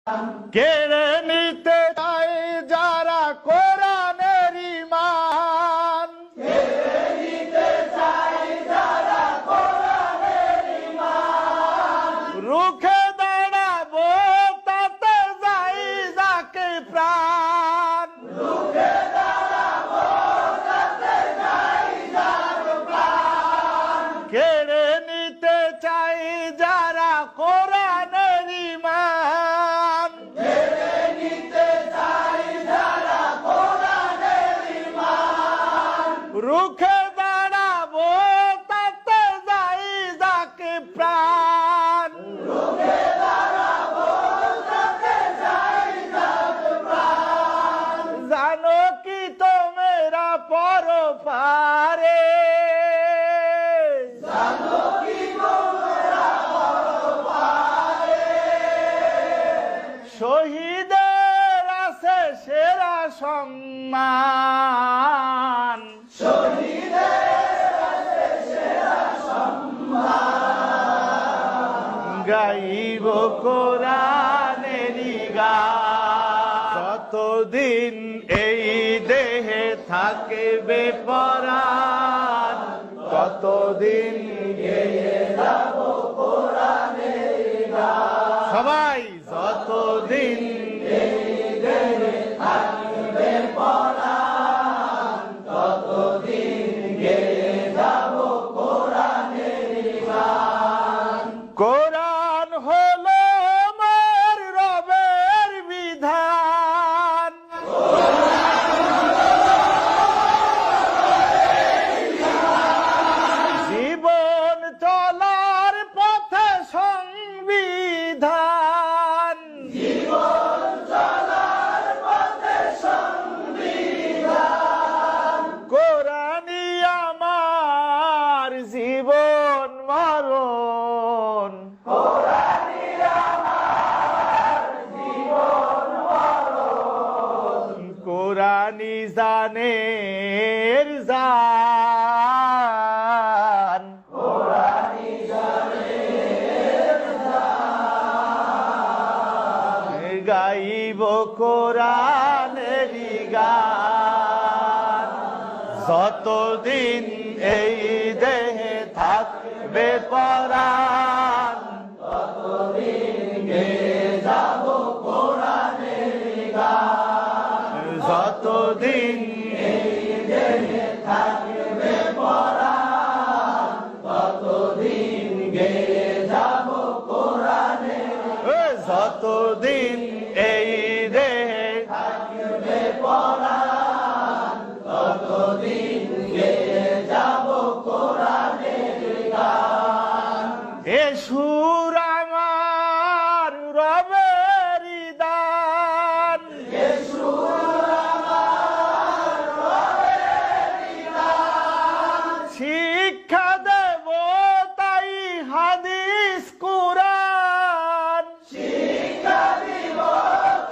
কেড়ে নিতে চায় যারা কোরআনের ঈমান, কেড়ে নিতে চায় যারা কোরআনের ঈমান, রুখে দাঁড়াবো তাতে যাই যাকে প্রাণ, রুখে দাঁড়াবো তাতে যাই যাকে প্রাণ, কেড়ে নিতে চাই যারা কোরআনের ঈমান, কেড়ে নিতে চায় যারা কোরআনের ঈমান, রুখে দাঁড়াবো তাতে যাই যাকে প্রাণ, রুখে দাঁড়াবো তাতে যাই যাকে প্রাণ, জানো কি তোমরা পরপারে, জানো কি তোমরা পরপারে, শহীদের আছে সেরা সম্মান, শহীদের আছে সেরা সম্মান, গাইব কোরআনেরই গান, যতদিন এই দেহে থাকবে পরাণ, ততদিন গেয়ে যাব কোরআনের গান, সবাই যতদিন এই দেহে থাকবে পরাণ, ততদিন গেয়ে যাব কোরআনের গান, কোরআন হলো আমার রবের বিধান, জীবন চলার পথে সংবিধান, জীবন চলার পথে সংবিধান, কোরআনই আমার জীবন মরণ, কোরআনই আমার জীবন মরণ, কোরআনই জানের জান, কোরআনই জানের জান, গাইব কোরআনেরই গান, যতদিন এই দেহে থাকবে পরাণ, ততদিন গেয়ে যাব কোরআনের গান, যতদিন এই দেহে থাকবে পরাণ, ততদিন গেয়ে যাব কোরআনের যতদিন এই দেহে থাকবে পরাণ, ততদিন গেয়ে যাব কোরআনের গান, এ সুর আমার রবেরই দান, এ সুর আমার রবেরই গান, শিক্ষা দেব তাই হাদিস কুরআন, শিক্ষা দিব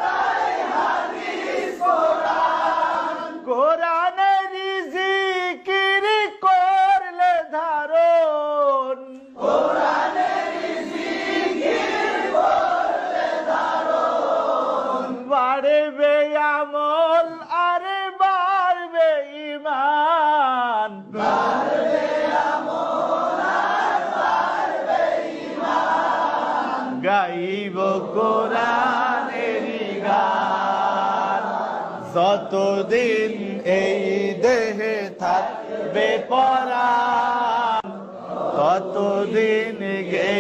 তাই হাদিস কোরআন, কোরআনেরই জিকির করলে ধারণ, কোরআনের জিকির করলে ধারণ, বাড়বে আমল আর বাড়বে ঈমান, বাড়বে আমল আর বাড়বে ঈমান, গাইব কোরআনেরই গান, যতদিন এই দেহে থাকবে পরাণ, ততদিন গে